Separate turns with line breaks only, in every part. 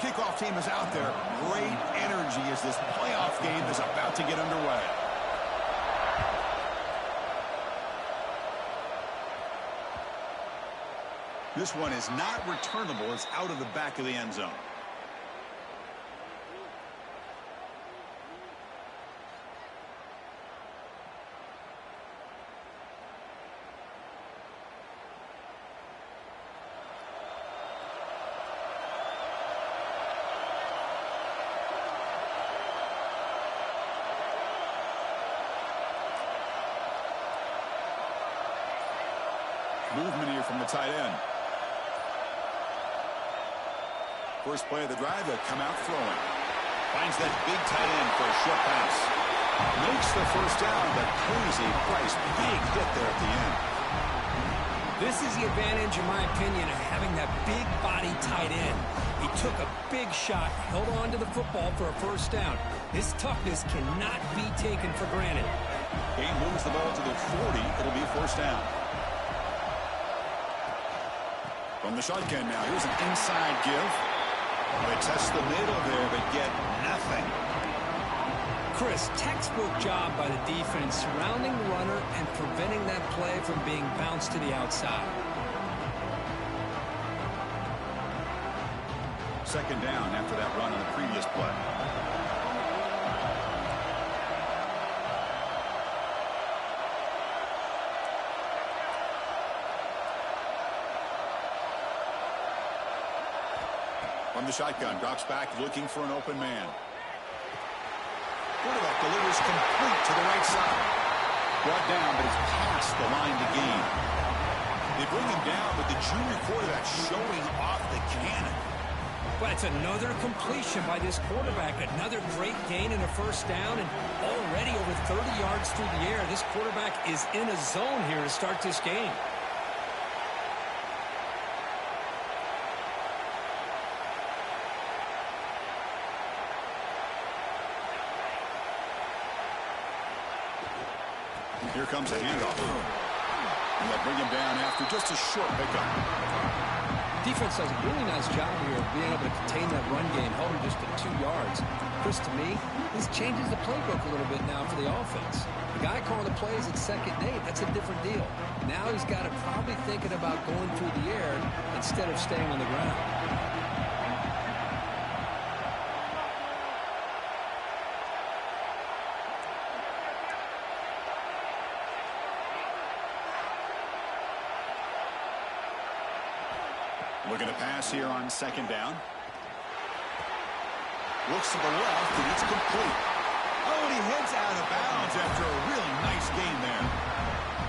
kickoff team is out there. Great energy as this playoff game is about to get underway. This one is not returnable. It's out of the back of the end zone. Movement here from the tight end. First play of the drive, they'll come out throwing. Finds that big tight end for a short pass. Makes the first down, but pays a price. Big hit there at the end.
This is the advantage, in my opinion, of having that big body tight end. He took a big shot, held on to the football for a first down. His toughness cannot be taken for granted.
Game moves the ball to the 40. It'll be first down. From the shotgun now, here's an inside give. They test the middle there, but get nothing.
Chris, textbook job by the defense surrounding the runner and preventing that play from being bounced to the outside.
Second down after that run on the previous play. From the shotgun, drops back, looking for an open man. Quarterback delivers complete to the right side. Brought down, but it's past the line to gain. They bring him down, but the junior quarterback showing off the cannon.
Well, it's another completion by this quarterback. Another great gain in a first down, and already over 30 yards through the air. This quarterback is in a zone here to start this game.
Here comes a handoff. And they'll bring him down after just a short pickup.
Defense does a really nice job here of being able to contain that run game, held him just at 2 yards. Chris, to me, this changes the playbook a little bit now for the offense. The guy calling the plays at 2nd and 8, that's a different deal. Now he's got to probably thinking about going through the air instead of staying on the ground.
Looking to pass here on second down. Looks to the left, and it's complete. Oh, and he heads out of bounds after a really nice gain there.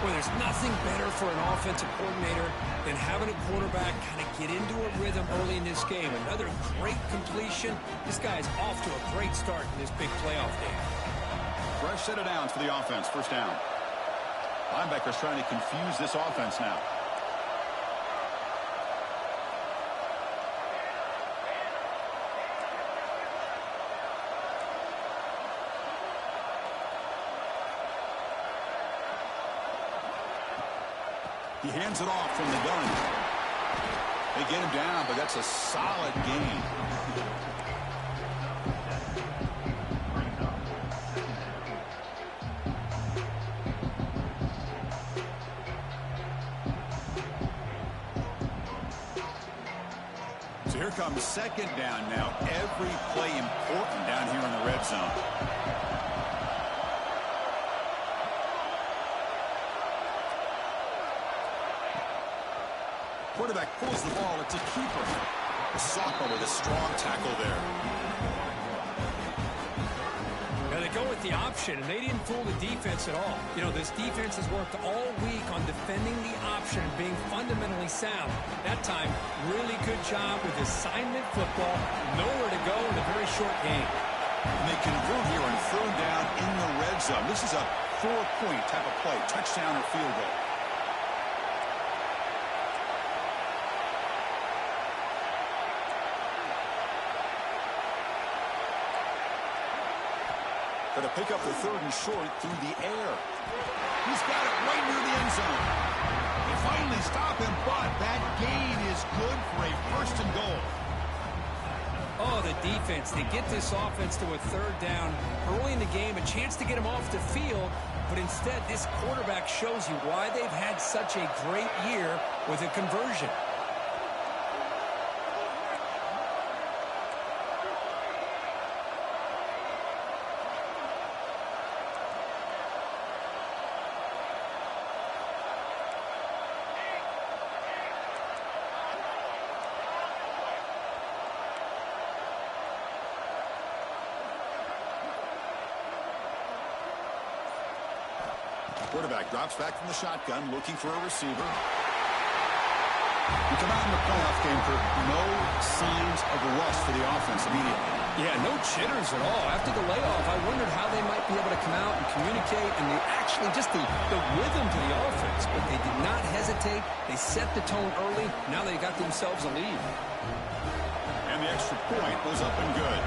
Well, there's nothing better for an offensive coordinator than having a quarterback kind of get into a rhythm early in this game. Another great completion. This guy is off to a great start in this big playoff game.
Fresh set of downs for the offense. First down. Linebackers trying to confuse this offense now. He hands it off from the gun. They get him down, but that's a solid gain. So here comes second down now. Every play important down here in the red zone. Quarterback pulls the ball. It's a keeper. Soccer with a strong tackle there.
Now they go with the option, and they didn't fool the defense at all. You know, this defense has worked all week on defending the option and being fundamentally sound. That time, really good job with assignment football. Nowhere to go in a very short game.
And they convert here on third down in the red zone. This is a 4-point type of play, touchdown or field goal. To pick up the third and short through the air. He's got it right near the end zone. They finally stop him, but that gain is good for a first and goal.
Oh, Oh, the defense. They get this offense to a third down early in the game, a chance to get them off the field, but instead this quarterback shows you why they've had such a great year with a conversion.
Quarterback drops back from the shotgun, looking for a receiver. We come out in the playoff game, Kurt. No signs of rust for the offense immediately.
Yeah, no jitters at all. After the layoff, I wondered how they might be able to come out and communicate and actually just the rhythm to the offense. But they did not hesitate. They set the tone early. Now they got themselves a lead.
And the extra point was up and good.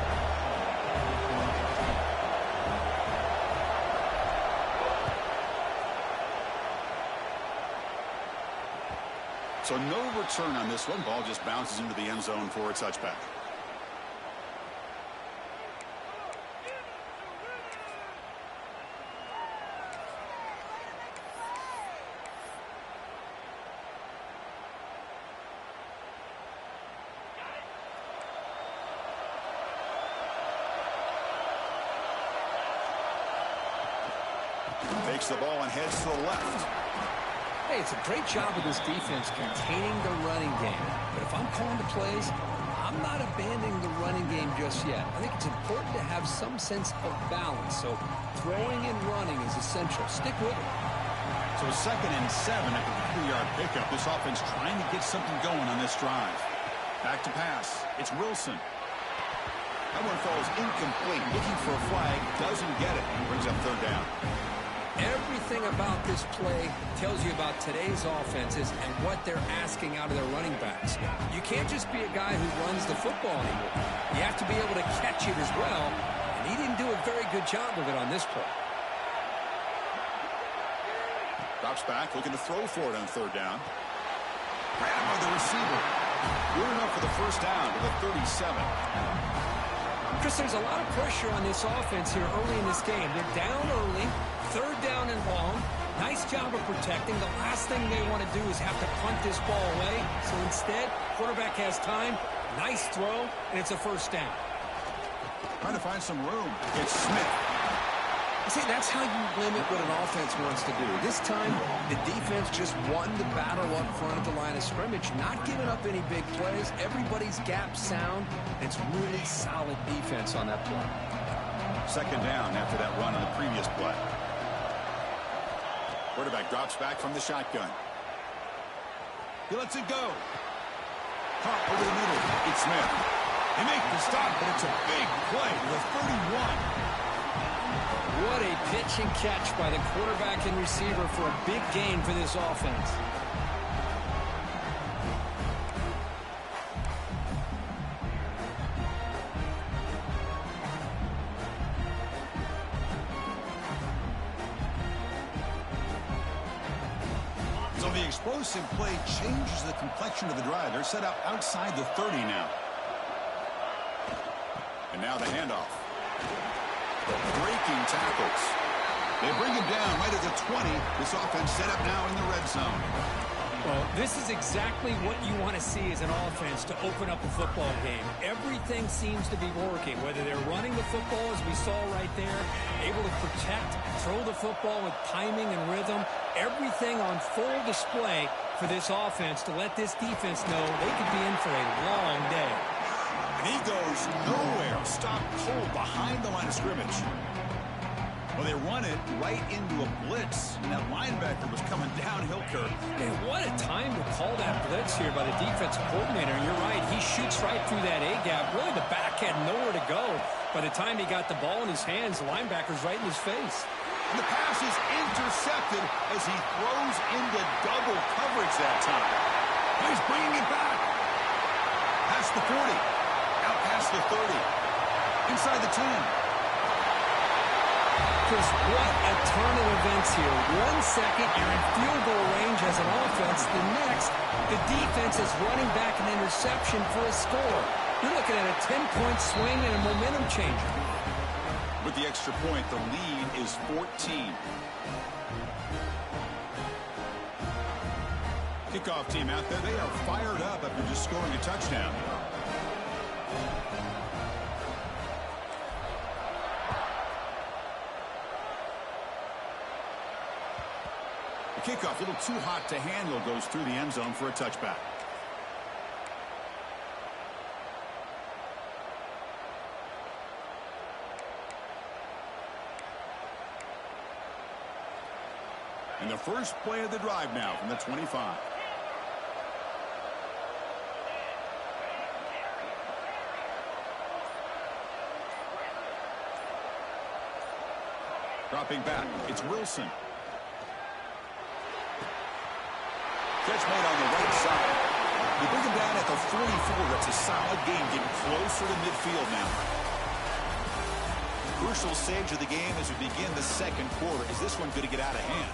So no return on this one. Ball just bounces into the end zone for a touchback. Takes the ball and heads to the left.
Hey, it's a great job of this defense containing the running game. But if I'm calling the plays, I'm not abandoning the running game just yet. I think it's important to have some sense of balance. So throwing and running is essential. Stick with it.
So 2nd and 7 at the 3-yard pickup. This offense trying to get something going on this drive. Back to pass. It's Wilson. That one falls incomplete. Looking for a flag. Doesn't get it. Brings up third down.
Everything about this play tells you about today's offenses and what they're asking out of their running backs. You can't just be a guy who runs the football anymore. You have to be able to catch it as well, and he didn't do a very good job of it on this play.
Drops back, looking to throw for it on third down. Grabbed by the receiver. Good enough for the first down to the 37.
Chris, there's a lot of pressure on this offense here early in this game. They're down early, third down and long. Nice job of protecting. The last thing they want to do is have to punt this ball away. So instead, quarterback has time, nice throw, and it's a first down.
Trying to find some room. It's Smith.
See, that's how you limit what an offense wants to do. This time, the defense just won the battle up front at the line of scrimmage, not giving up any big plays. Everybody's gap sound. It's really solid defense on that play.
Second down after that run on the previous play. Quarterback drops back from the shotgun. He lets it go. Caught over the middle. It's Smith. They make the stop, but it's a big play to the 31.
What a pitch and catch by the quarterback and receiver for a big gain for this offense.
So the explosive play changes the complexion of the drive. They're set up outside the 30 now. And now the handoff. Breaking tackles. They bring him down right at the 20. This offense set up now in the red zone.
Well, this is exactly what you want to see as an offense to open up a football game. Everything seems to be working, whether they're running the football, as we saw right there, able to protect, throw the football with timing and rhythm. Everything on full display for this offense to let this defense know they could be in for a long day.
And he goes nowhere. Stopped cold behind the line of scrimmage. Well, they run it right into a blitz, and that linebacker was coming downhill, Kirk.
Man, what a time to call that blitz here by the defensive coordinator. And you're right, he shoots right through that A-gap. Really, the back had nowhere to go. By the time he got the ball in his hands, the linebacker's right in his face.
And the pass is intercepted as he throws into double coverage that time. But he's bringing it back. Past the 40. Out past the 30. Inside the 10.
Chris, what a turn of events here. 1 second, you're in field goal range as an offense. The next, the defense is running back an interception for a score. You're looking at a 10-point swing and a momentum changer.
With the extra point, the lead is 14. Kickoff team out there, they are fired up after just scoring a touchdown. The kickoff, a little too hot to handle, goes through the end zone for a touchback. And the first play of the drive now from the 25. Dropping back, it's Wilson. Catch made on the right side. You bring him down at the 44. That's a solid game, getting closer to midfield now. Crucial stage of the game as we begin the second quarter. Is this one going to get out of hand?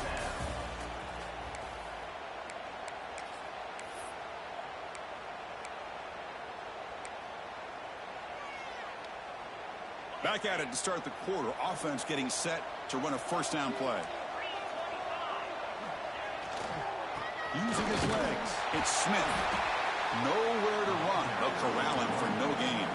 Back at it to start the quarter. Offense getting set to run a first down play. Using his legs. It's Smith. Nowhere to run. They'll corral him for no gain.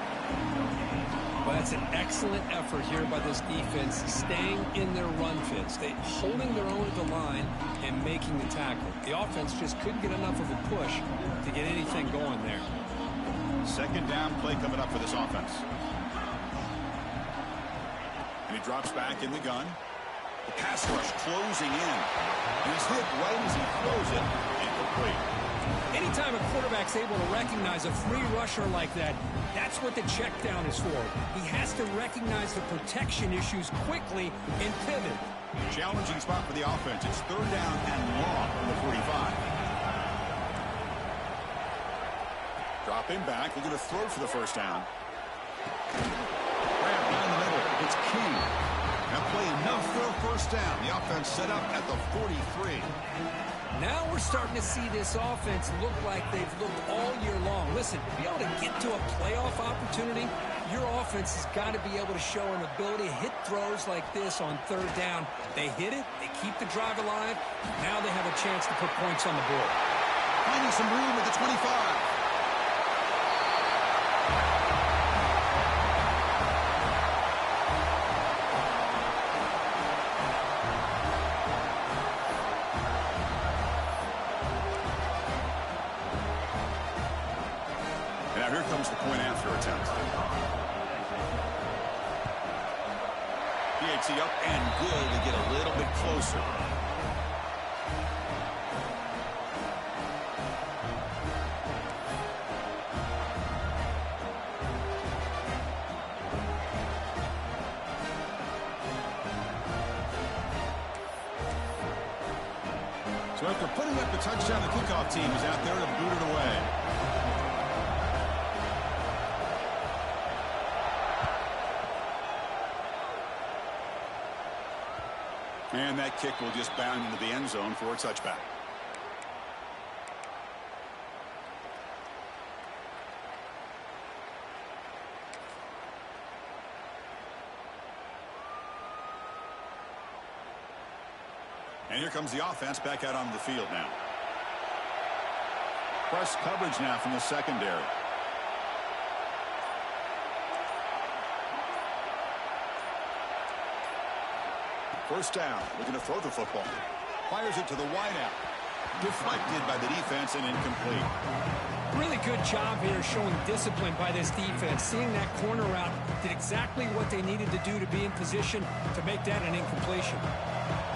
Well, that's an excellent effort here by this defense, staying in their run fits. They holding their own at the line and making the tackle. The offense just couldn't get enough of a push to get anything going there.
Second down play coming up for this offense. And he drops back in the gun. The pass rush closing in. And he's hit right as he throws it. Incomplete.
Anytime a quarterback's able to recognize a free rusher like that, that's what the check down is for. He has to recognize the protection issues quickly and pivot.
Challenging spot for the offense. It's third down and long from the 45. Dropping back. Looking to throw for the first down. Grab down the middle. It's King. That play enough for a first down. The offense set up at the 43.
Now we're starting to see this offense look like they've looked all year long. Listen, to be able to get to a playoff opportunity, your offense has got to be able to show an ability to hit throws like this on third down. They hit it, they keep the drive alive. Now they have a chance to put points on the board.
Finding some room at the 25. The point after attempt. PAT up and good to get a little bit closer. So after putting up the touchdown, the kickoff team is out there to boot it away. And that kick will just bound into the end zone for a touchback. And here comes the offense back out onto the field now. Press coverage now from the secondary. First down, looking to throw the football. Fires it to the wideout. Deflected by the defense and incomplete.
Really good job here showing discipline by this defense. Seeing that corner route, did exactly what they needed to do to be in position to make that an incompletion.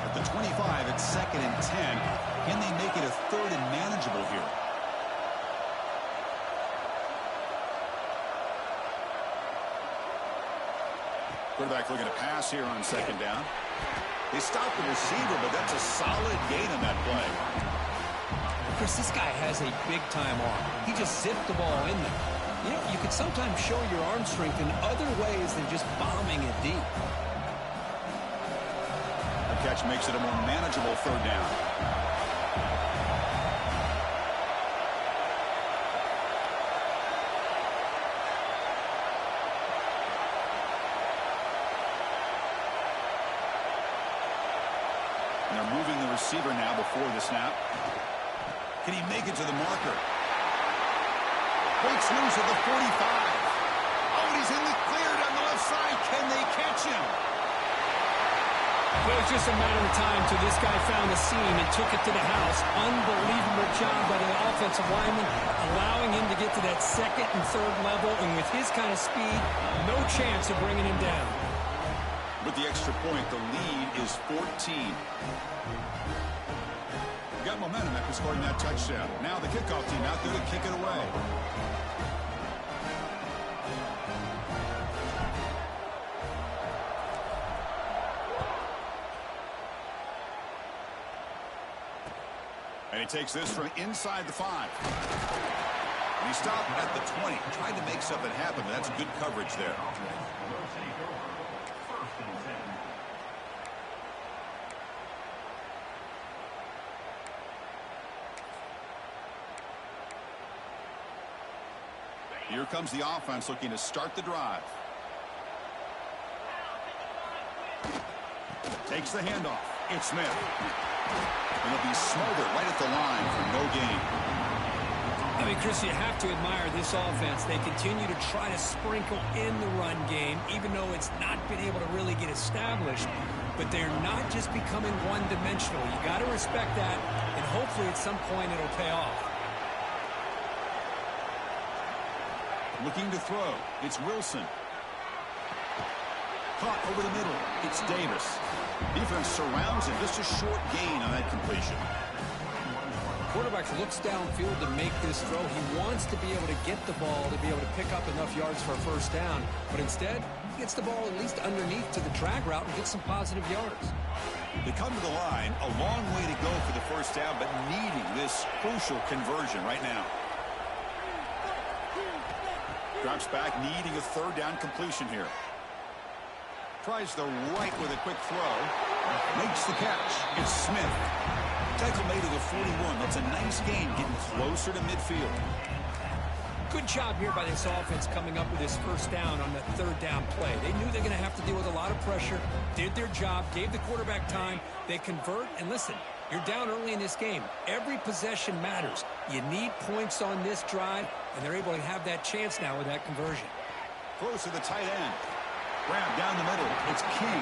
At the 25, it's second and 10. Can they make it a third and manageable here? Quarterback looking to pass here on second down. They stopped the receiver, but that's a solid gain on that play.
Chris, this guy has a big-time arm. He just zipped the ball in there. You know, you could sometimes show your arm strength in other ways than just bombing it deep.
The catch makes it a more manageable third down. receiver now before the snap. Can he make it to the marker? Breaks loose at the 45. Oh, and he's in the clear down the left side. Can they catch him?
Well, it was just a matter of time till this guy found the seam and took it to the house. Unbelievable job by the offensive lineman, allowing him to get to that second and third level. And with his kind of speed, no chance of bringing him down.
With the extra point, the lead is 14. Got momentum after scoring that touchdown. Now the kickoff team out there to kick it away. And he takes this from inside the 5. And he stopped at the 20. Tried to make something happen, but that's good coverage there. Here comes the offense looking to start the drive. Takes the handoff. It's Smith. And it'll be smothered right at the line for no gain.
I mean, Chris, you have to admire this offense. They continue to try to sprinkle in the run game, even though it's not been able to really get established. But they're not just becoming one-dimensional. You got to respect that, and hopefully at some point it'll pay off.
Looking to throw. It's Wilson. Caught over the middle. It's Davis. Defense surrounds him. Just a short gain on that completion.
Quarterback looks downfield to make this throw. He wants to be able to get the ball to be able to pick up enough yards for a first down. But instead, he gets the ball at least underneath to the drag route and gets some positive yards.
They come to the line. A long way to go for the first down, but needing this crucial conversion right now. Drops back, needing a third down completion here. Tries the right with a quick throw. Makes the catch. It's Smith. Tackle made at the 41. That's a nice gain, getting closer to midfield.
Good job here by this offense coming up with this first down on the third down play. They knew they're going to have to deal with a lot of pressure, did their job, gave the quarterback time. They convert, and listen, you're down early in this game. Every possession matters. You need points on this drive, and they're able to have that chance now with that conversion.
Close to the tight end. Grab down the middle. It's King.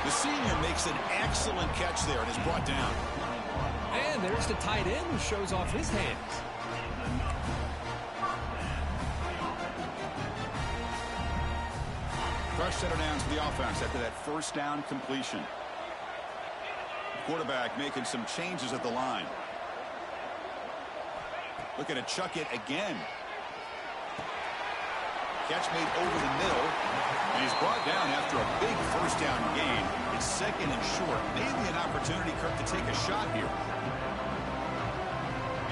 The senior makes an excellent catch there and is brought down.
And there's the tight end who shows off his hands.
Fresh set of downs for the offense after that first down completion. Quarterback making some changes at the line. Looking to chuck it again. Catch made over the middle. And he's brought down after a big first down gain. It's second and short. Maybe an opportunity, Kirk, to take a shot here.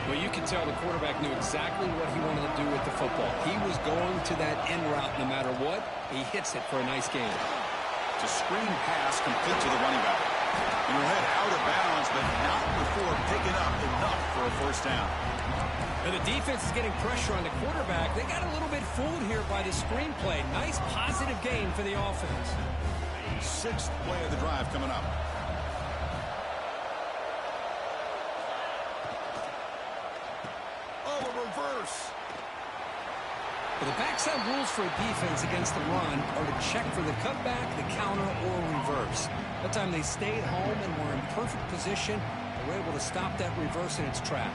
Well, you can tell the quarterback knew exactly what he wanted to do with the football. He was going to that end route no matter what. He hits it for a nice gain.
It's a screen pass complete to the running back. And he'll head out of bounds, but not before picking up enough for a first down.
And the defense is getting pressure on the quarterback. They got a little bit fooled here by the screenplay. Nice positive gain for the offense.
Sixth play of the drive coming up. Oh, a reverse.
Well, the backside rules for a defense against the run are to check for the cutback, the counter, or reverse. That time they stayed home and were in perfect position. They were able to stop that reverse in its track.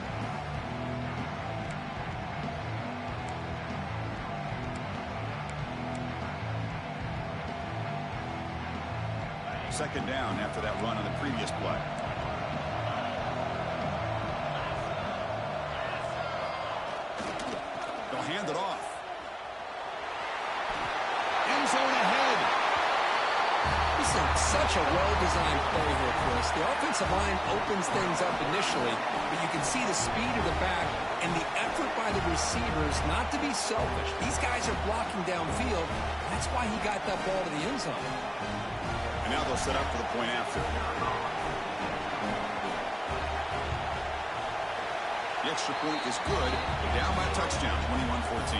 Second down after that run on the previous play. They'll hand it off. End zone ahead.
This is such a well-designed play here, Chris. The offensive line opens things up initially, but you can see the speed of the back and the effort by the receivers not to be selfish. These guys are blocking downfield. That's why he got that ball to the end zone.
And now they'll set up for the point after. The extra point is good. They're down by a touchdown, 21-14.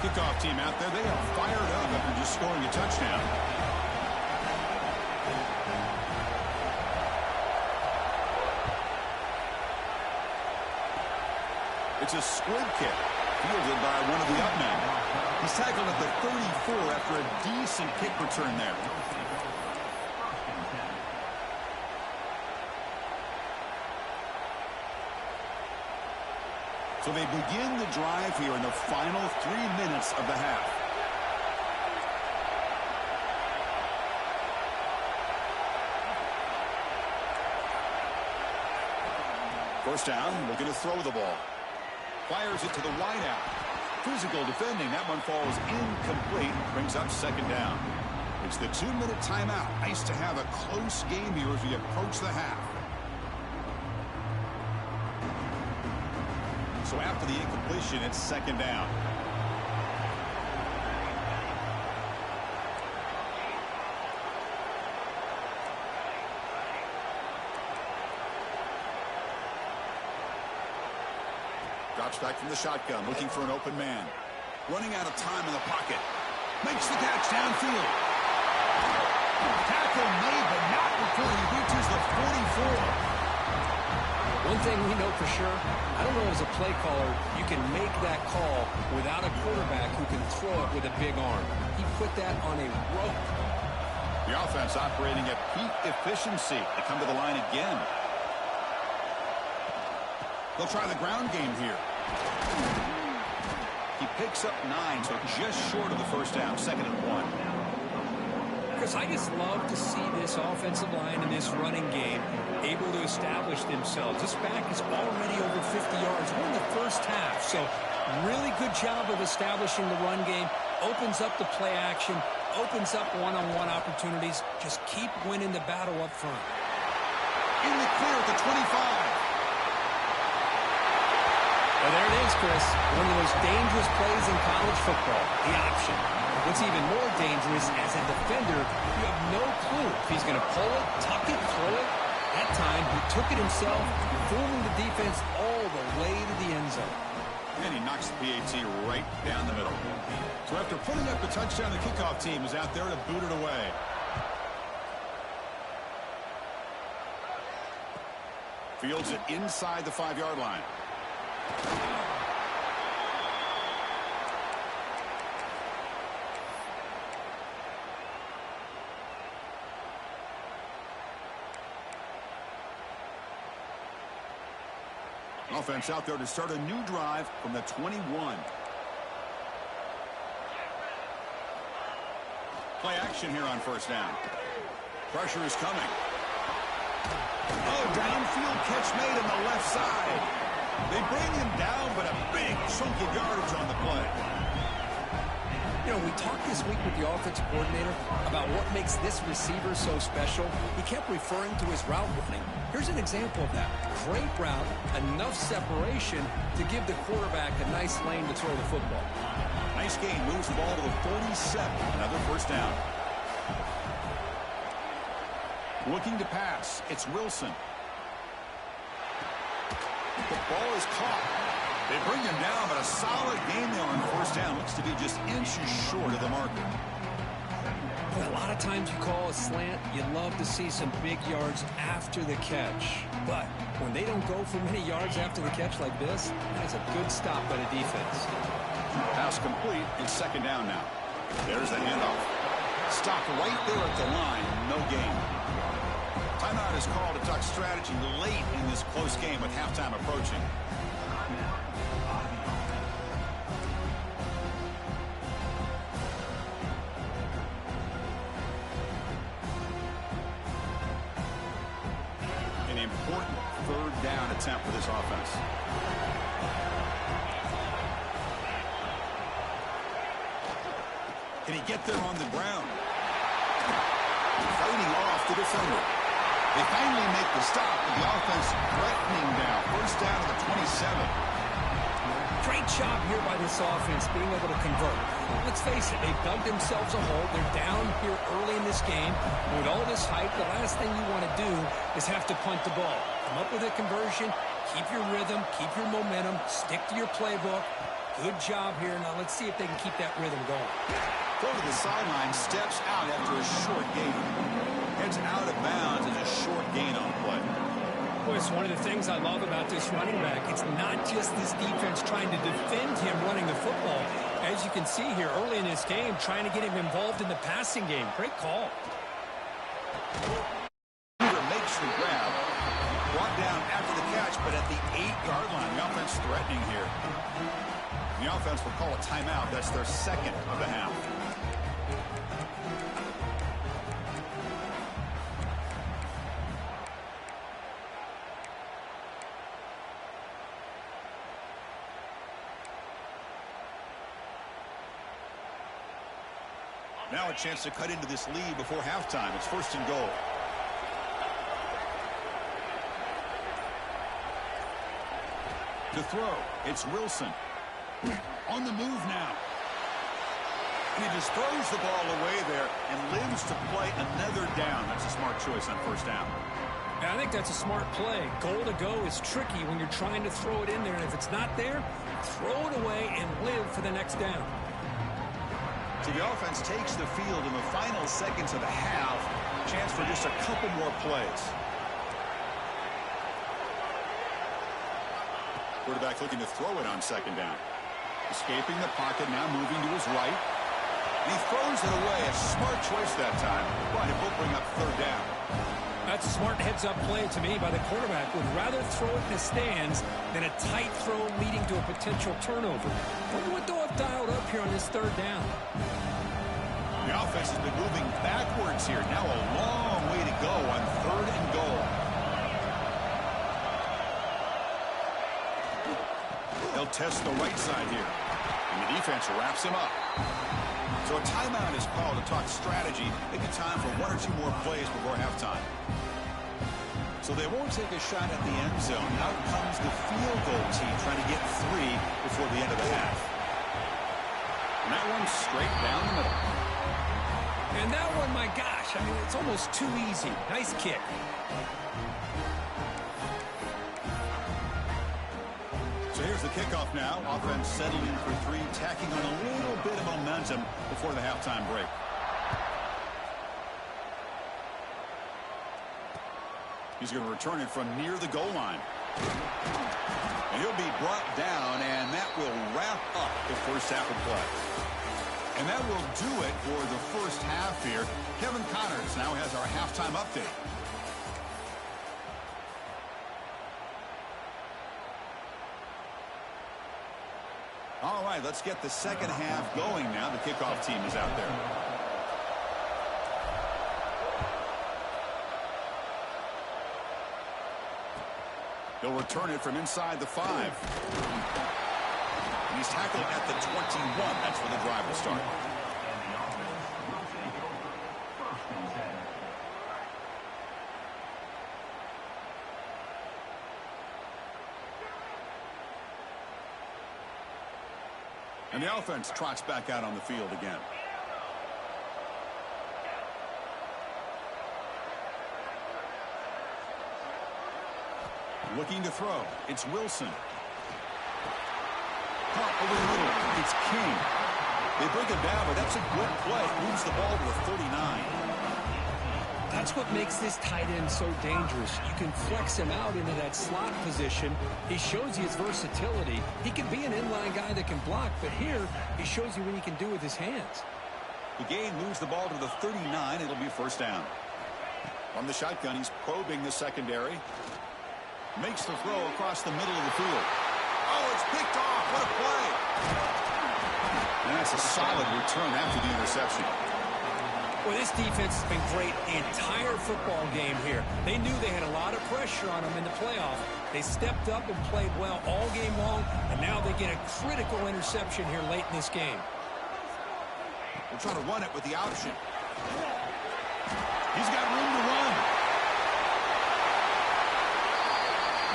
kickoff team out there, they are fired up after just scoring a touchdown. It's a squib kick, fielded by one of the up men. He's tackled at the 34 after a decent kick return there. So they begin the drive here in the final 3 minutes of the half. First down, looking to throw the ball. Fires it to the wideout. Physical defending. That one falls incomplete. Brings up second down. It's the 2-minute timeout. Nice to have a close game here as we approach the half. So after the incompletion, it's second down. Drops back from the shotgun, looking for an open man. Running out of time in the pocket. Makes the catch downfield. Tackle made, but not before he reaches the 44.
One thing we know for sure, I don't know as a play caller, you can make that call without a quarterback who can throw it with a big arm. He put that on a rope.
The offense operating at peak efficiency. They come to the line again. They'll try the ground game here. He picks up 9, so just short of the first down, 2nd and 1.
Chris, I just love to see this offensive line and this running game able to establish themselves. This back is already over 50 yards. We're in the first half, so really good job of establishing the run game. Opens up the play action, opens up one-on-one opportunities. Just keep winning the battle up front.
In the clear at the 25.
Well, there it is, Chris. One of the most dangerous plays in college football, the option. What's even more dangerous, as a defender, you have no clue if he's going to pull it, tuck it, throw it. That time, he took it himself, fooling the defense all the way to the end zone.
And he knocks the PAT right down the middle. So after putting up the touchdown, the kickoff team is out there to boot it away. Fields it inside the 5-yard line. Offense out there to start a new drive from the 21. Play action here on first down. Pressure is coming. Oh, downfield catch made on the left side. They bring him down, but a big chunk of yardage on the play.
You know, we talked this week with the offensive coordinator about what makes this receiver so special. He kept referring to his route running. Here's an example of that. Great route, enough separation to give the quarterback a nice lane to throw the football.
Nice gain, moves the ball to the 47. Another first down. Looking to pass. It's Wilson. The ball is caught. They bring him down, but a solid game there on first down. Looks to be just inches short of the marker.
A lot of times you call a slant, you love to see some big yards after the catch. But when they don't go for many yards after the catch like this, that's a good stop by the defense.
Pass complete. It's second down now. There's the handoff. Stopped right there at the line. No gain. Timeout is called to talk strategy late in this close game with halftime approaching. An important third down attempt for this offense. Can he get there on the ground? Fighting off the defender. They finally make the stop, with the offense threatening down. First down to the 27.
Great job here by this offense being able to convert. Let's face it, they've dug themselves a hole. They're down here early in this game. With all this hype, the last thing you want to do is have to punt the ball. Come up with a conversion, keep your rhythm, keep your momentum, stick to your playbook,
Good job here. Now let's see if they can keep that rhythm going.
Throw to the sideline, steps out after a short gain. Heads out of bounds as a short gain on play.
Boy, it's one of the things I love about this running back. It's not just this defense trying to defend him running the football. As you can see here early in this game, trying to get him involved in the passing game. Great call.
Makes the grab. Brought down after the catch, but at the 8-yard line. The offense threatening here. The offense will call a timeout. That's their second of the half. Now a chance to cut into this lead before halftime. It's 1st and goal. To throw, it's Wilson. On the move now. And he just throws the ball away there and lives to play another down. That's a smart choice on 1st down.
Yeah, I think that's a smart play. Goal to go is tricky when you're trying to throw it in there. And if it's not there, throw it away and live for the next down.
So the offense takes the field in the final seconds of the half. Chance for just a couple more plays. Quarterback looking to throw it on 2nd down. Escaping the pocket, now moving to his right. And he throws it away. A smart choice that time. But it will bring up 3rd down.
That's a smart heads-up play to me by the quarterback. Would rather throw it in the stands than a tight throw leading to a potential turnover. Wonder what they'll have dialed up here on this 3rd down.
The offense has been moving backwards here. Now a long way to go on 3rd and goal. They'll test the right side here. And the defense wraps him up. So a timeout is called to talk strategy. Maybe time for 1 or 2 more plays before halftime. So they won't take a shot at the end zone. Out comes the field goal team trying to get 3 before the end of the half. And that one's straight down the middle.
And that one, my gosh, I mean, it's almost too easy. Nice kick.
So here's the kickoff now. Offense settling for 3, tacking on a little bit of momentum before the halftime break. He's going to return it from near the goal line. And he'll be brought down, and that will wrap up the first half of play. And that will do it for the first half here. Kevin Connors now has our halftime update. All right, let's get the second half going now. The kickoff team is out there. He'll return it from inside the 5. And he's tackled at the 21. That's where the drive will start. And the offense trots back out on the field again. Looking to throw. It's Wilson. Caught over the middle. It's King. They bring him down, but that's a good play. Moves the ball to the 39.
That's what makes this tight end so dangerous. You can flex him out into that slot position. He shows you his versatility. He can be an inline guy that can block, but here he shows you what he can do with his hands.
The gain moves the ball to the 39. It'll be 1st down. From the shotgun, he's probing the secondary. Makes the throw across the middle of the field. Oh, it's picked off. What a play. And that's a solid return after the interception.
Well, this defense has been great the entire football game here. They knew they had a lot of pressure on them in the playoff. They stepped up and played well all game long, and now they get a critical interception here late in this game.
We're trying to run it with the option. He's got room to run.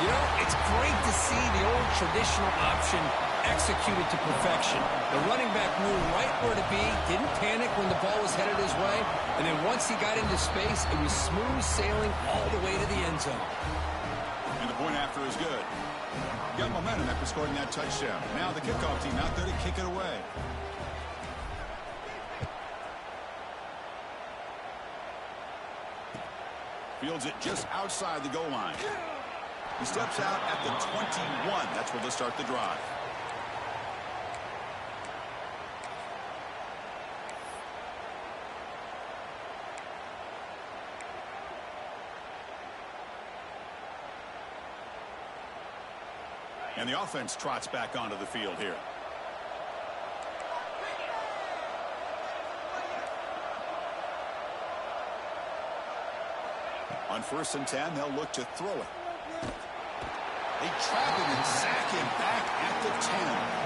You know, it's great to see the old traditional option executed to perfection. The running back knew right where to be, didn't panic when the ball was headed his way, and then once he got into space, it was smooth sailing all the way to the end zone.
And the Point after is good. Got momentum after scoring that touchdown. Now the kickoff team out there to kick it away. Fields it just outside the goal line. He steps out at the 21. That's where they'll start the drive. And the offense trots back onto the field here. On 1st and 10, they'll look to throw it. They trap him and sack him back at the 10.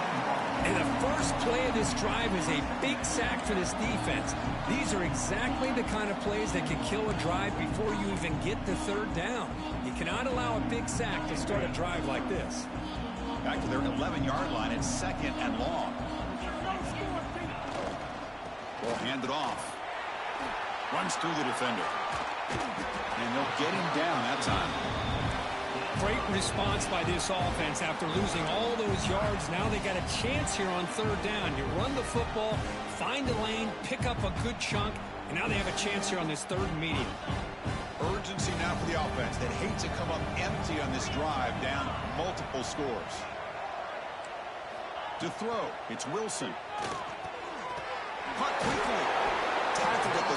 And the first play of this drive is a big sack for this defense. These are exactly the kind of plays that can kill a drive before you even get the 3rd down. You cannot allow a big sack to start a drive like this.
Back to their 11-yard line. It's 2nd and long. Ball handed off. Runs through the defender. And they'll get him down that time.
Great response by this offense after losing all those yards. Now they got a chance here on 3rd down. You run the football, find a lane, pick up a good chunk, and now they have a chance here on this 3rd and medium.
Urgency now for the offense that hates to come up empty on this drive, down multiple scores. To throw, it's Wilson. Caught quickly. Tackled at the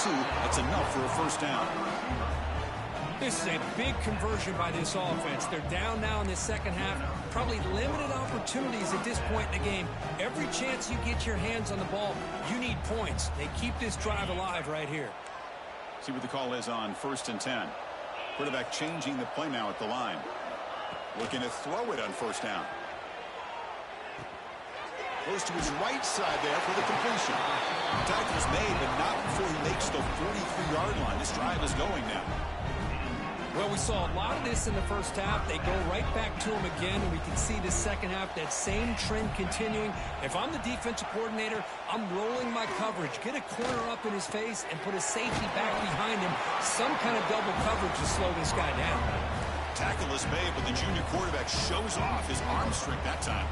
32. That's enough for a 1st down.
This is a big conversion by this offense. They're down now in the 2nd half. Probably limited opportunities at this point in the game. Every chance you get your hands on the ball, you need points. They keep this drive alive right here.
See what the call is on 1st and 10. Quarterback changing the play now at the line. Looking to throw it on 1st down. Goes to his right side there for the completion. Tackle's made, but not before he makes the 43-yard line. This drive is going now.
Well, we saw a lot of this in the 1st half. They go right back to him again, and we can see the 2nd half, that same trend continuing. If I'm the defensive coordinator, I'm rolling my coverage. Get a corner up in his face and put a safety back behind him. Some kind of double coverage to slow this guy down.
Tackle is made, but the junior quarterback shows off his arm strength that time.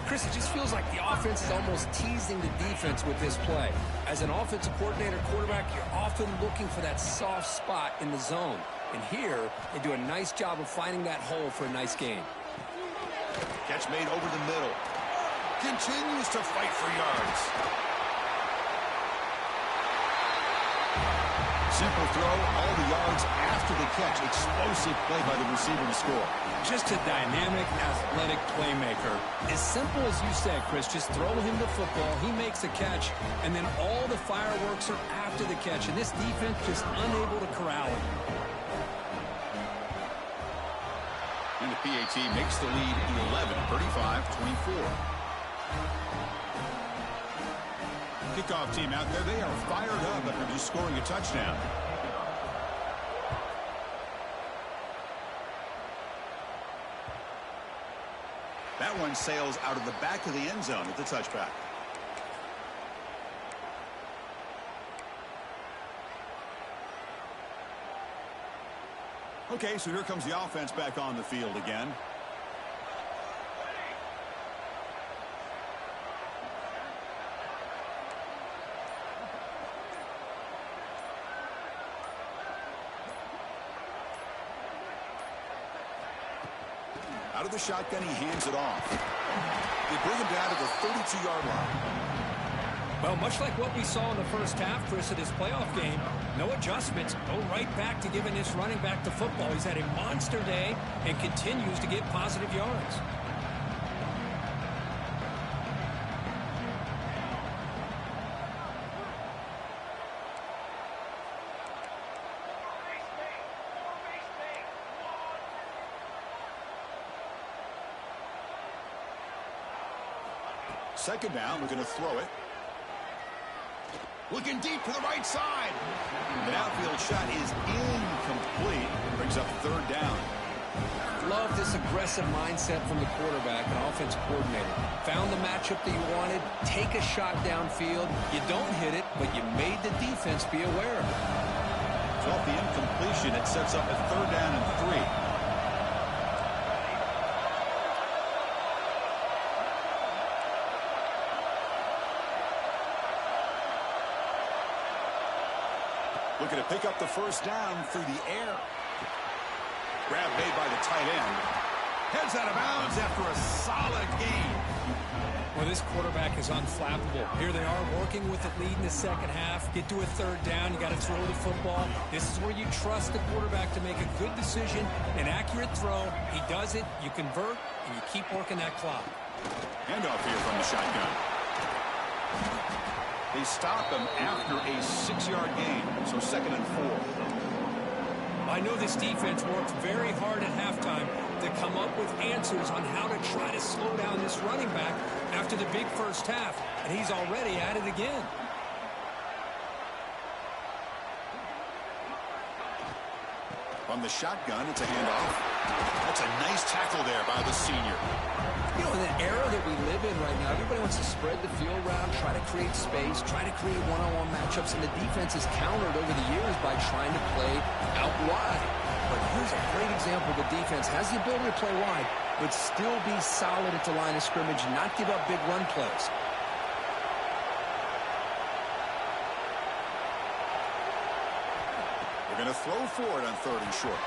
Chris, it just feels like the offense is almost teasing the defense with this play. As an offensive coordinator, quarterback, you're often looking for that soft spot in the zone. And here, they do a nice job of finding that hole for a nice gain.
Catch made over the middle. Continues to fight for yards. Simple throw, all the yards after the catch. Explosive play by the receiver to score.
Just a dynamic, athletic playmaker. As simple as you said, Chris, just throw him the football, he makes a catch, and then all the fireworks are after the catch, and this defense just unable to corral him.
And the PAT makes the lead 11, 35-24. Kickoff team out there, they are fired up after just scoring a touchdown. That one sails out of the back of the end zone at the touchback. Okay, so here comes the offense back on the field again. Out of the shotgun, he hands it off. They bring him down to the 32-yard line.
Well, much like what we saw in the 1st half, Chris, of this playoff game, no adjustments. Go right back to giving this running back the football. He's had a monster day and continues to get positive yards.
Second down, we're going to throw it. Looking deep to the right side. The outfield shot is incomplete. Brings up 3rd down.
Love this aggressive mindset from the quarterback and offensive coordinator. Found the matchup that you wanted. Take a shot downfield. You don't hit it, but you made the defense be aware of it.
So off the incompletion, it sets up a 3rd down and 3. Looking to pick up the first down through the air. Grab made by the tight end. Heads out of bounds after a solid gain.
Well, this quarterback is unflappable. Here they are working with the lead in the second half. Get to a third down. You got to throw the football. This is where you trust the quarterback to make a good decision, an accurate throw. He does it. You convert, and you keep working that clock.
Handoff here from the shotgun. They stop him after a 6-yard gain, so 2nd and 4.
I know this defense worked very hard at halftime to come up with answers on how to try to slow down this running back after the big first half, and he's already at it again.
From the shotgun, it's a handoff. That's a nice tackle there by the senior.
You know, in the era that we live in right now, everybody wants to spread the field around, try to create space, try to create one-on-one matchups, and the defense has countered over the years by trying to play out wide. But here's a great example. The defense has the ability to play wide, but still be solid at the line of scrimmage, not give up big run plays.
They're going to throw for it on 3rd and short.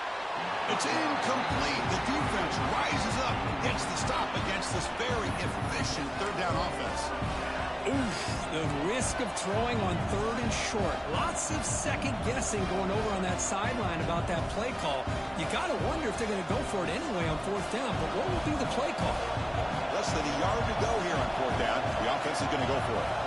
It's incomplete. The defense rises up, gets the stop against this very efficient 3rd down offense.
Oof, the risk of throwing on 3rd and short. Lots of second guessing going over on that sideline about that play call. You got to wonder if they're going to go for it anyway on 4th down, but what will be the play call?
Less than a yard to go here on 4th down. The offense is going to go for it.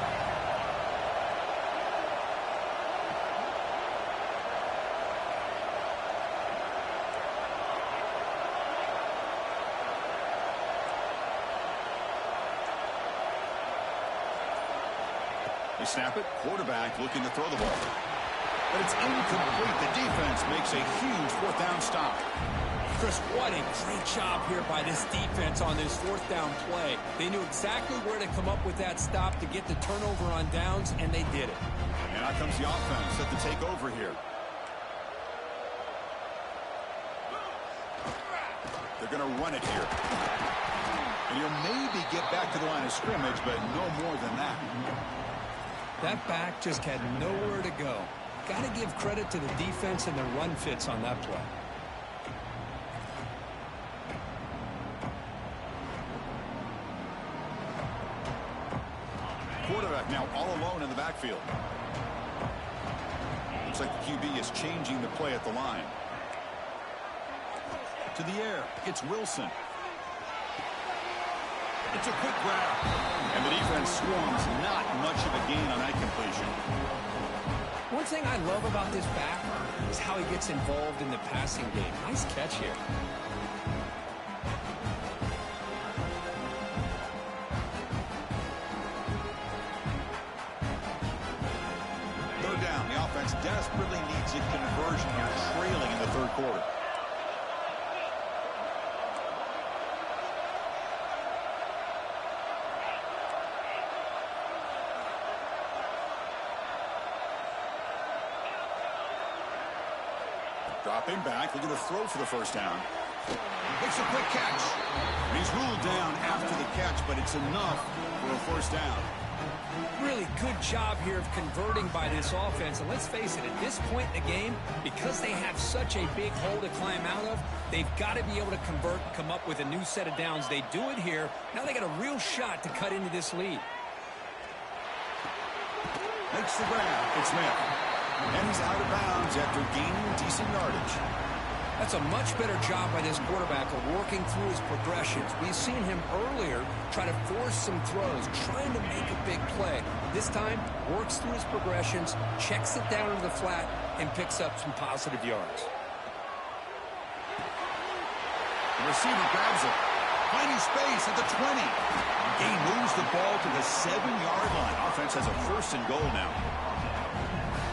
They snap it. Quarterback looking to throw the ball. But it's incomplete. The defense makes a huge 4th down stop.
Chris, what a great job here by this defense on this 4th down play. They knew exactly where to come up with that stop to get the turnover on downs, and they did it.
And out comes the offense set to take over here. They're going to run it here. And he'll maybe get back to the line of scrimmage, but no more than that.
That back just had nowhere to go. Got to give credit to the defense and the run fits on that play.
Quarterback now all alone in the backfield. Looks like the QB is changing the play at the line. To the air, it's Wilson. It's a quick grab. And the defense swarms, not much of a gain on that completion.
One thing I love about this back is how he gets involved in the passing game. Nice catch here.
Third down, the offense desperately needs a conversion here, trailing in the 3rd quarter. Dropping back, looking to throw for the first down. Makes a quick catch. And he's ruled down after the catch, but it's enough for a first down.
Really good job here of converting by this offense. And let's face it, at this point in the game, because they have such a big hole to climb out of, they've got to be able to convert and come up with a new set of downs. They do it here. Now they got a real shot to cut into this lead.
Makes the grab. It's Smith. And he's out of bounds after gaining decent yardage.
That's a much better job by this quarterback of working through his progressions. We've seen him earlier try to force some throws, trying to make a big play. This time, works through his progressions, checks it down to the flat, and picks up some positive yards.
The receiver grabs it. Finding space at the 20. Gain moves the ball to the 7-yard line. Offense has a 1st and goal now.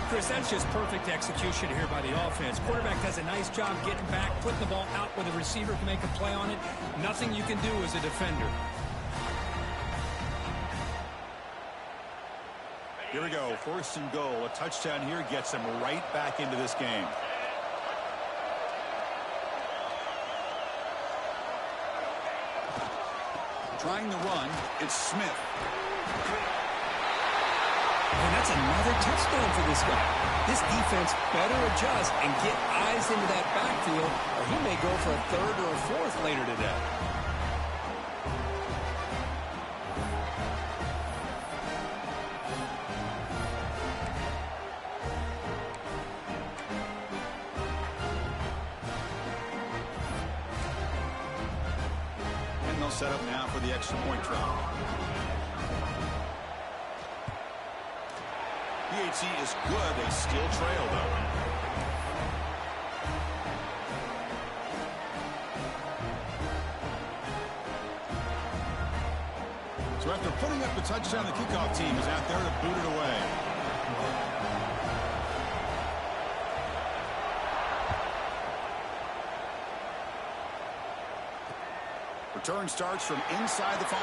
Chris, that's just perfect execution here by the offense. Quarterback does a nice job getting back, putting the ball out where the receiver can make a play on it. Nothing you can do as a defender.
Here we go, 1st and goal. A touchdown here gets them right back into this game. Trying the run, it's Smith.
And that's another touchdown for this guy. This defense better adjust and get eyes into that backfield, or he may go for a third or a fourth later today.
And they'll set up now for the extra point try. PHC is good. They still trail, though. So after putting up the touchdown, the kickoff team is out there to boot it away. Return starts from inside the 5.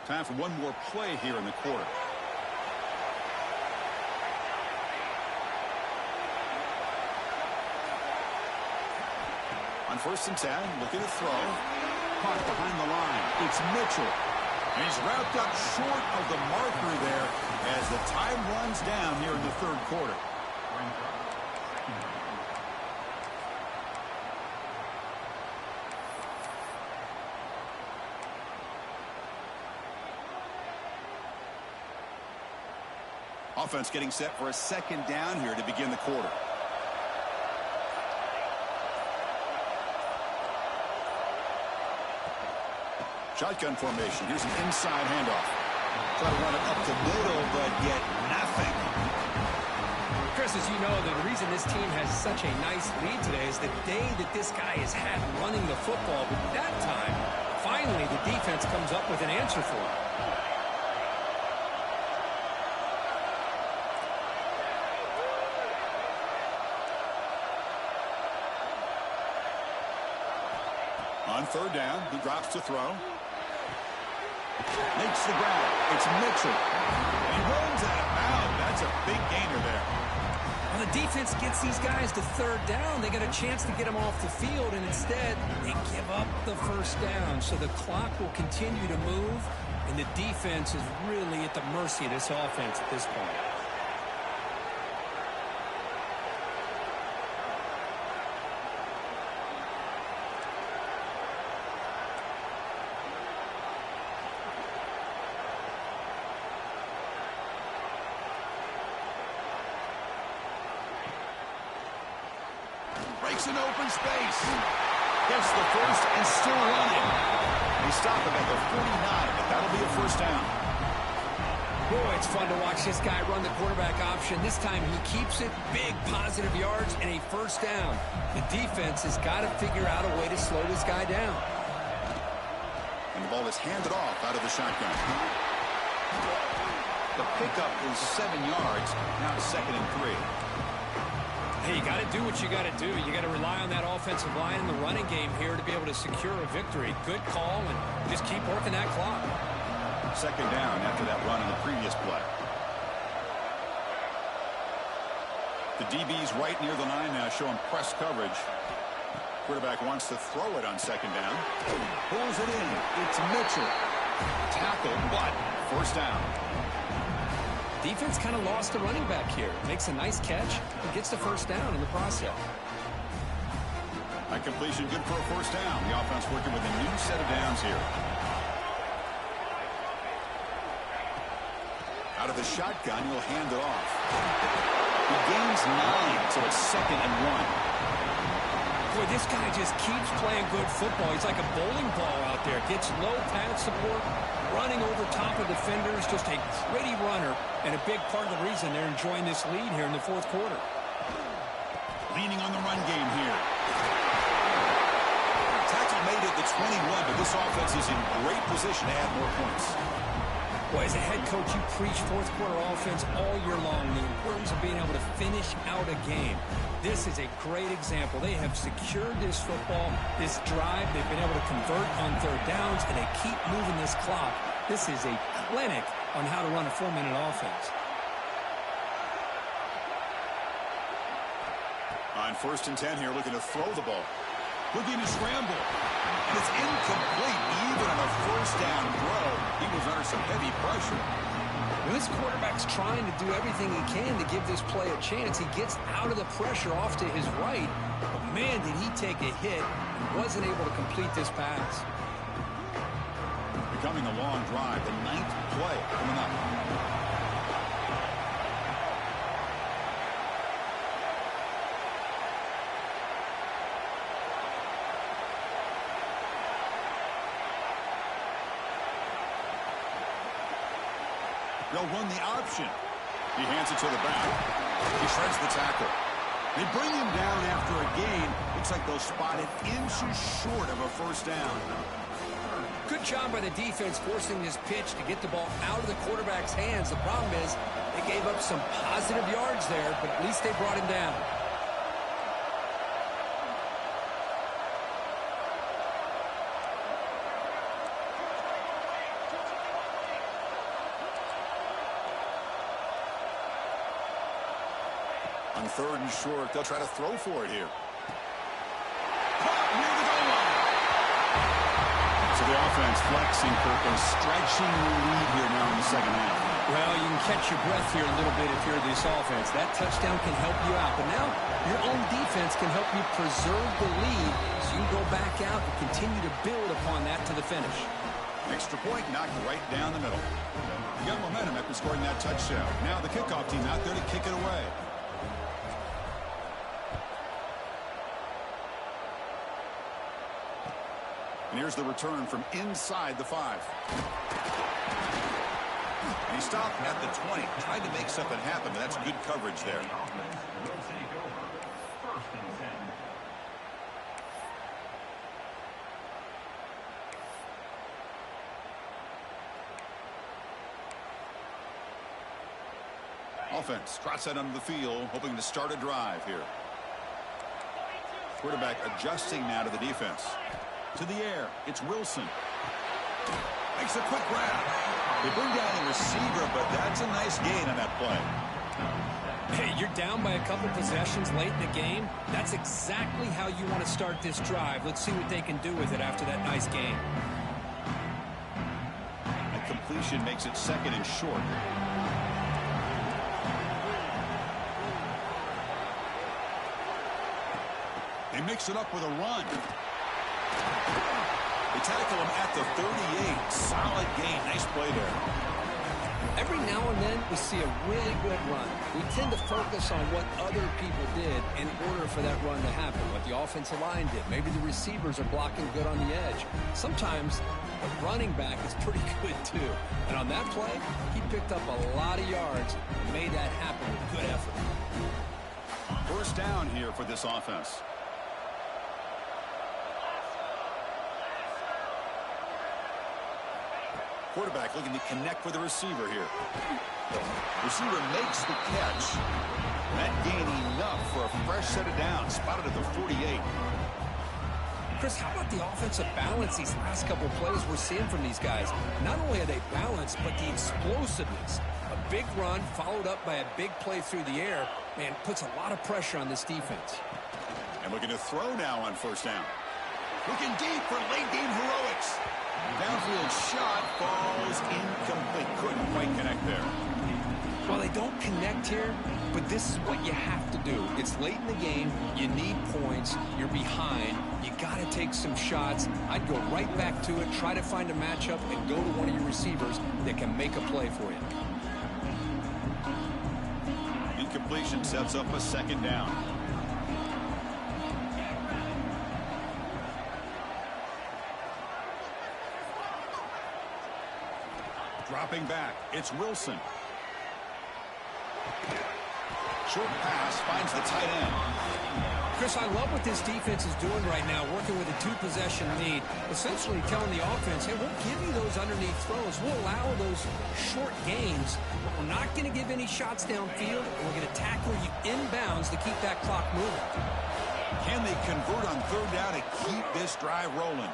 Time for one more play here in the quarter. On 1st and 10, looking to throw. Caught behind the line. It's Mitchell. And he's wrapped up short of the marker there as the time runs down here in the 3rd quarter. Offense getting set for a 2nd down here to begin the quarter. Shotgun formation. Here's an inside handoff. Try to run it up the middle, but yet nothing.
Chris, as you know, the reason this team has such a nice lead today is the day that this guy has had running the football. But that time, finally, the defense comes up with an answer for him.
On 3rd down, he drops to throw. Makes the grab. It's Mitchell. And he runs out of bounds. That's a big gainer there.
Well, the defense gets these guys to 3rd down. They get a chance to get them off the field, and instead they give up the 1st down. So the clock will continue to move, and the defense is really at the mercy of this offense at this point.
Breaks an open space. Gets the 1st and still running. They stop him at the 49, but that'll be a 1st down.
Boy, it's fun to watch this guy run the quarterback option. This time he keeps it, big positive yards, and a 1st down. The defense has got to figure out a way to slow this guy down.
And the ball is handed off out of the shotgun. The pickup is 7 yards. Now it's 2nd and 3.
Hey, you got to do what you got to do. You got to rely on that offensive line in the running game here to be able to secure a victory. Good call, and just keep working that clock.
2nd down after that run in the previous play. The DB's right near the line now, showing press coverage. Quarterback wants to throw it on 2nd down. Pulls it in. It's Mitchell. Tackle, but 1st down.
Defense kind of lost the running back here. Makes a nice catch and gets the 1st down in the process.
That completion good for a 1st down. The offense working with a new set of downs here. Out of the shotgun, he'll hand it off. He gains 9, so it's 2nd and 1.
Boy, this guy just keeps playing good football. He's like a bowling ball out there. Gets low pad support, running over top of defenders. Just a gritty runner, and a big part of the reason they're enjoying this lead here in the 4th quarter.
Leaning on the run game here. Tackle made it the 21, but this offense is in great position to add more points.
Boy, as a head coach, you preach 4th quarter offense all year long. The importance of being able to finish out a game. This is a great example. They have secured this football, this drive. They've been able to convert on 3rd downs, and they keep moving this clock. This is a clinic on how to run a 4-minute offense.
On 1st and 10 here, looking to throw the ball. Looking to scramble. And it's incomplete. Even on a 1st down throw, he was under some heavy pressure.
Well, this quarterback's trying to do everything he can to give this play a chance. He gets out of the pressure off to his right. But, man, did he take a hit and wasn't able to complete this pass.
Becoming a long drive. The 9th play coming up. They'll run the option. He hands it to the back. He shreds the tackle. They bring him down after a gain. Looks like they'll spot it inches short of a 1st down.
Good job by the defense forcing this pitch to get the ball out of the quarterback's hands. The problem is they gave up some positive yards there, but at least they brought him down.
On 3rd and short, they'll try to throw for it here. Caught near the goal line. So the offense flexing, Kirk, and stretching the lead here now in the 2nd half.
Well, you can catch your breath here a little bit if you're this offense. That touchdown can help you out. But now your own defense can help you preserve the lead so you can go back out and continue to build upon that to the finish.
Extra point knocked right down the middle. You got momentum after scoring that touchdown. Now the kickoff team out there to kick it away. And here's the return from inside the 5. And he stopped at the 20. Tried to make something happen, but that's good coverage there. Offense trots out onto the field, hoping to start a drive here. Quarterback adjusting now to the defense. To the air, it's Wilson. Makes a quick grab. They bring down the receiver, but that's a nice gain on that play.
Hey, you're down by a couple possessions late in the game. That's exactly how you want to start this drive. Let's see what they can do with it after that nice game.
A completion makes it 2nd and short. They mix it up with a run. They tackle him at the 38. Solid gain. Nice play there.
Every now and then we see a really good run. We tend to focus on what other people did in order for that run to happen. What the offensive line did. Maybe the receivers are blocking good on the edge. Sometimes the running back is pretty good too. And on that play, he picked up a lot of yards and made that happen with good effort.
1st down here for this offense. Quarterback looking to connect with the receiver here. Receiver makes the catch. That gain enough for a fresh set of downs. Spotted at the 48.
Chris, how about the offensive balance these last couple of plays we're seeing from these guys? Not only are they balanced, but the explosiveness. A big run followed up by a big play through the air, man, puts a lot of pressure on this defense.
And looking to throw now on 1st down. Looking deep for late game heroics. Downfield shot falls incomplete. Couldn't quite connect there.
Well, they don't connect here, but this is what you have to do. It's late in the game. You need points. You're behind. You got to take some shots. I'd go right back to it, try to find a matchup, and go to one of your receivers that can make a play for you.
Incompletion sets up a 2nd down. Dropping back, it's Wilson. Short pass finds the tight end.
Chris, I love what this defense is doing right now, working with a 2-possession lead, essentially telling the offense, hey, we'll give you those underneath throws. We'll allow those short gains, but we're not going to give any shots downfield, and we're going to tackle you inbounds to keep that clock moving.
Can they convert on 3rd down to keep this drive rolling?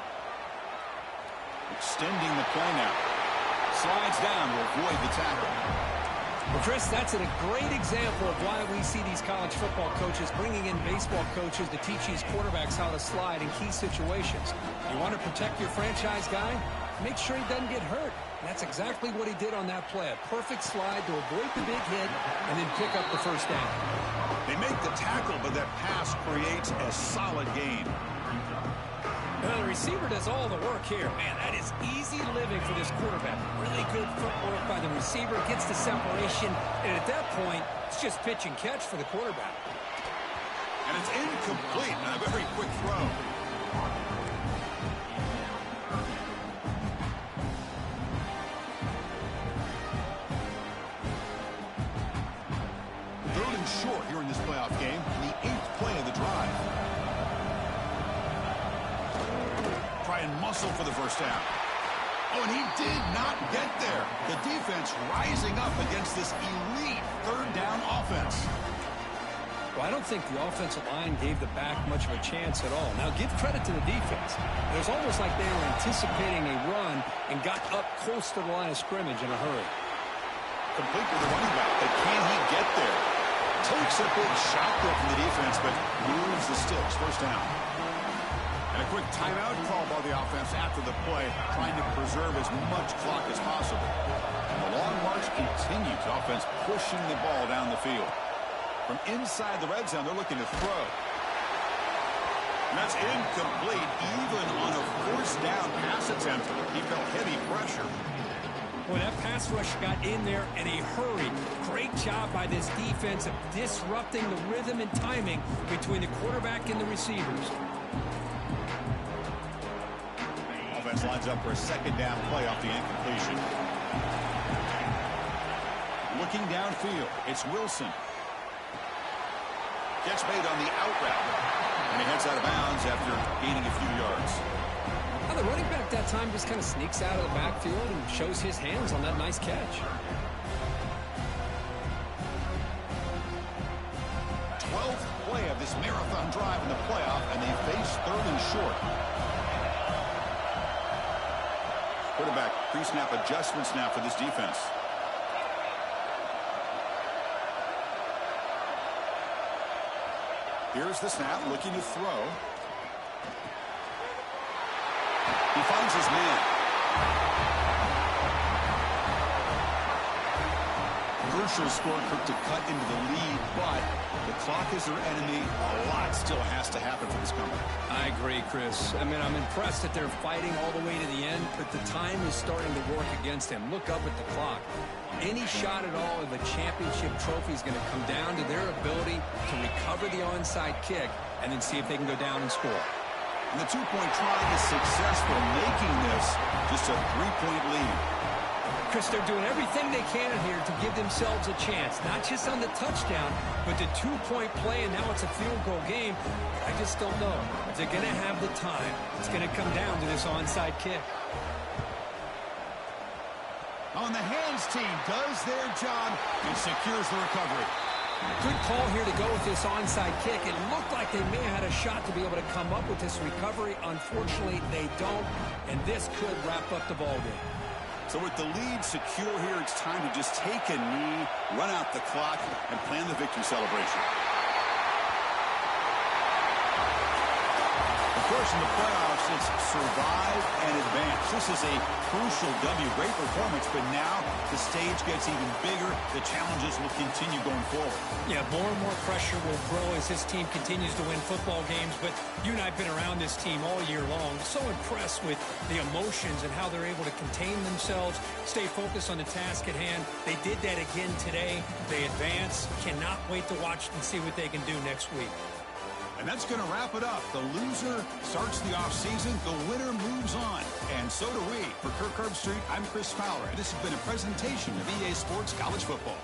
Extending the play now. Slides down to avoid the tackle.
Well, Chris, that's a great example of why we see these college football coaches bringing in baseball coaches to teach these quarterbacks how to slide in key situations. You want to protect your franchise guy? Make sure he doesn't get hurt. And that's exactly what he did on that play. A perfect slide to avoid the big hit and then pick up the first down.
They make the tackle, but that pass creates a solid gain.
Well, the receiver does all the work here. Man, that is easy living for this quarterback. Really good footwork by the receiver. Gets the separation. And at that point, it's just pitch and catch for the quarterback.
And it's incomplete on a very quick throw. Third and short here in this playoff game. The 8th play of the drive. Try and muscle for the first down. Oh, and he did not get there. The defense rising up against this elite third down offense.
Well, I don't think the offensive line gave the back much of a chance at all. Now, give credit to the defense. It was almost like they were anticipating a run and got up close to the line of scrimmage in a hurry.
Complete with the running back, but can he get there? Takes a big shot there from the defense, but moves the sticks. First down. And a quick timeout call by the offense after the play, trying to preserve as much clock as possible. And the long march continues. Offense pushing the ball down the field. From inside the red zone, they're looking to throw. And that's incomplete. Even on a fourth down pass attempt, he felt heavy pressure.
Boy, that pass rush got in there in a hurry. Great job by this defense of disrupting the rhythm and timing between the quarterback and the receivers.
Offense lines up for a second down play off the incompletion. Looking downfield, it's Wilson. Gets made on the out route. And he heads out of bounds after gaining a few yards.
Well, the running back that time just kind of sneaks out of the backfield and shows his hands on that nice catch.
12th play of this marathon drive in the playoff, and they face third and short. Quarterback pre-snap adjustments now for this defense. Here's the snap, looking to throw. He finds his man. Crucial score to cut into the lead, but the clock is their enemy. A lot still has to happen for this comeback.
I agree, Chris. I mean, I'm impressed that they're fighting all the way to the end, but the time is starting to work against them. Look up at the clock. Any shot at all of a championship trophy is going to come down to their ability to recover the onside kick and then see if they can go down and score.
And the two-point try is successful, making this just a three-point lead.
Chris, they're doing everything they can here to give themselves a chance, not just on the touchdown, but the two-point play, and now it's a field goal game. I just don't know if they're going to have the time. It's going to come down to this onside kick.
On the hands team does their job and secures the recovery.
Good call here to go with this onside kick. It looked like they may have had a shot to be able to come up with this recovery. Unfortunately, they don't, and this could wrap up the ballgame.
So with the lead secure here, it's time to just take a knee, run out the clock, and plan the victory celebration. Of course, in the playoffs, it's survive and advance. This is a crucial W. Great performance, but now the stage gets even bigger. The challenges will continue going forward.
Yeah, more and more pressure will grow as this team continues to win football games. But you and I have been around this team all year long. So impressed with the emotions and how they're able to contain themselves, stay focused on the task at hand. They did that again today. They advance. Cannot wait to watch and see what they can do next week.
And that's going to wrap it up. The loser starts the offseason. The winner moves on. And so do we. For Kirk Herbstreit, I'm Chris Fowler. And this has been a presentation of EA Sports College Football.